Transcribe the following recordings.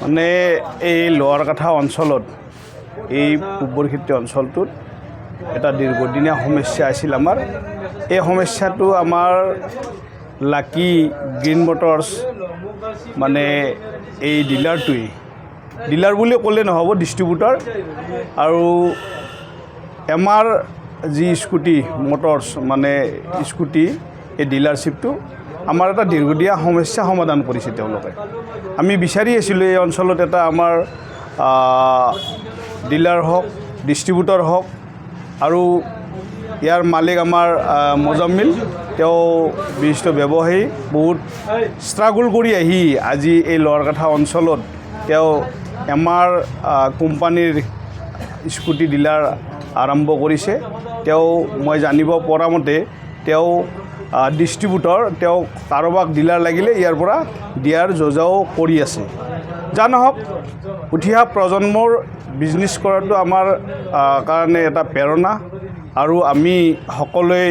মানে এই লোৱাৰকাঠা অঞ্চলত এই পূব বৰক্ষেত্ৰী অঞ্চলটোত এটা দীৰ্ঘদিনীয়া সমস্যা আছিল আমাৰ। এই সমস্যাটো আমাৰ লাকি গ্ৰীণ মটৰ্ছ মানে এই ডিলাৰটোৱে, ডিলাৰ বুলি ক'লে নহ'ব, ডিষ্ট্ৰিবিউটৰ। আৰু আমাৰ যি স্কুটি মটৰ্ছ মানে স্কুটি এই ডিলাৰশ্বিপটো আমাৰ এটা দীৰ্ঘদিনীয়া সমস্যা সমাধান কৰিছে তেওঁলোকে। আমি বিচাৰি আছিলোঁ এই অঞ্চলত এটা আমাৰ ডিলাৰ হওক, ডিষ্ট্ৰিবিউটৰ হওক, আৰু ইয়াৰ মালিক আমাৰ মোজাম্মিল, তেওঁ বিশিষ্ট ব্যৱসায়ী, বহুত ষ্ট্ৰাগল কৰি আহি আজি এই লোৱাৰকাঠা অঞ্চলত তেওঁ আমাৰ কোম্পানীৰ স্কুটি ডিলাৰ আৰম্ভ কৰিছে। তেওঁ মই জানিব পৰা মতে তেওঁ ডিষ্ট্ৰিবিউটৰ, তেওঁ কাৰোবাক ডিলাৰ লাগিলে ইয়াৰ পৰা দিয়াৰ যোজাও কৰি আছে। যা নহওক, উঠি অহা প্ৰজন্মৰ বিজনেছ কৰাটো আমাৰ কাৰণে এটা প্ৰেৰণা, আৰু আমি সকলোৱে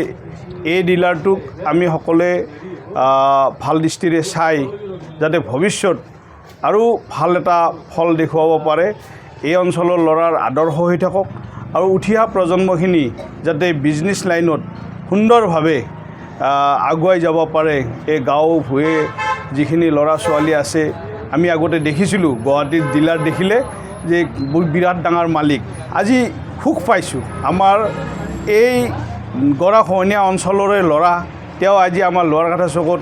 এই ডিলাৰটোক আমি সকলোৱে ভাল দৃষ্টিৰে চাই যাতে ভৱিষ্যত আৰু ভাল এটা ফল দেখুৱাব পাৰে, এই অঞ্চলৰ ল'ৰাৰ আদৰ্শ হৈ থাকক, আৰু উঠি অহা প্ৰজন্মখিনি যাতে বিজনেছ লাইনত সুন্দৰভাৱে আগুৱাই যাব পাৰে। এই গাঁও ভূঞে যিখিনি ল'ৰা ছোৱালী আছে, আমি আগতে দেখিছিলোঁ গুৱাহাটীত ডিলাৰ দেখিলে যে বিৰাট ডাঙৰ মালিক। আজি সুখ পাইছোঁ, আমাৰ এই গৰাখহনীয়া অঞ্চলৰে ল'ৰা, তেওঁ আজি আমাৰ লোৱাৰকাঠা চকত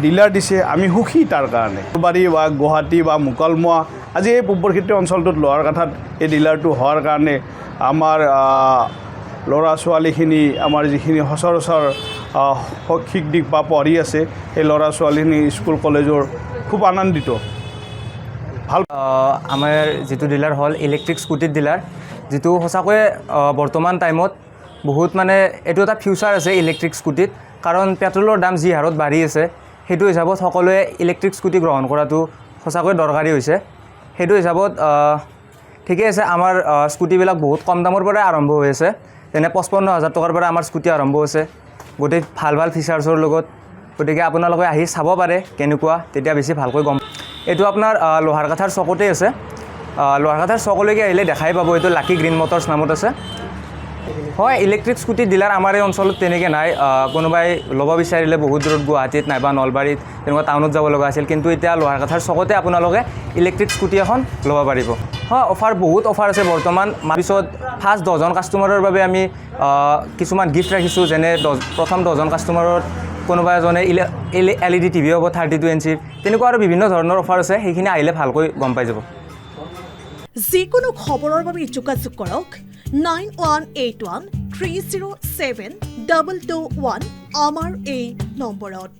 ডিলাৰ দিছে, আমি সুখী তাৰ কাৰণে। বাৰী বা গুৱাহাটী বা মুকালমুৱা, আজি এই পূব বৰক্ষেত্ৰী অঞ্চলটোত লোৱাৰকাঠাত এই ডিলাৰটো হোৱাৰ কাৰণে আমাৰ ল'ৰা ছোৱালীখিনি, আমাৰ যিখিনি সচৰাচৰ শৈক্ষিক দিশ বা পঢ়ি আছে, এই ল'ৰা ছোৱালীখিনি স্কুল কলেজৰ খুব আনন্দিত। ভাল আমাৰ যিটো ডিলাৰ হ'ল ইলেক্ট্ৰিক স্কুটিৰ ডিলাৰ, যিটো সঁচাকৈয়ে বৰ্তমান টাইমত বহুত মানে এইটো এটা ফিউচাৰ আছে ইলেক্ট্ৰিক স্কুটিত, কাৰণ পেট্ৰলৰ দাম যি হাৰত বাঢ়ি আছে, সেইটো হিচাপত সকলোৱে ইলেক্ট্ৰিক স্কুটি গ্ৰহণ কৰাটো সঁচাকৈ দৰকাৰী হৈছে। সেইটো হিচাপত ঠিকে আছে, আমাৰ স্কুটিবিলাক বহুত কম দামৰ পৰাই আৰম্ভ হৈ আছে, যেনে 55,000 টকাৰ পৰা আমাৰ স্কুটি আৰম্ভ হৈছে, গোটেই ভাল ভাল ফিচাৰ্ছৰ লগত। গতিকে আপোনালোকে আহি চাব পাৰে কেনেকুৱা, তেতিয়া বেছি ভালকৈ গম। এইটো আপোনাৰ লোহাৰকাঠাৰ চকতেই আছে, লোহাৰকাঠাৰ চকলৈকে আহিলে দেখাই পাব, এইটো লাকি গ্ৰীণ মটৰ্ছ নামত আছে। হয়, ইলেক্ট্ৰিক স্কুটি ডিলাৰ আমাৰ এই অঞ্চলত তেনেকৈ নাই। কোনোবাই ল'ব বিচাৰিলে বহুত দূৰত গুৱাহাটীত নাইবা নলবাৰীত তেনেকুৱা টাউনত যাব লগা আছিল, কিন্তু এতিয়া লোহাৰকাঠাৰ চকতে আপোনালোকে ইলেক্ট্ৰিক স্কুটি এখন ল'ব পাৰিব। হয়, অফাৰ বহুত অফাৰ আছে বৰ্তমান। পিছত ফাৰ্ষ্ট 10জন কাষ্টমাৰৰ বাবে আমি কিছুমান গিফ্ট ৰাখিছোঁ, যেনে প্ৰথম 10জন কাষ্টমাৰত কোনোবা এজনে LED TV হ'ব 32 ইঞ্চিৰ, তেনেকুৱা আৰু বিভিন্ন ধৰণৰ অফাৰ আছে, সেইখিনি আহিলে ভালকৈ গম পাই যাব। যিকোনো খবৰৰ বাবে যোগাযোগ কৰক 9181 307 221 আমাৰ এই নম্বৰত।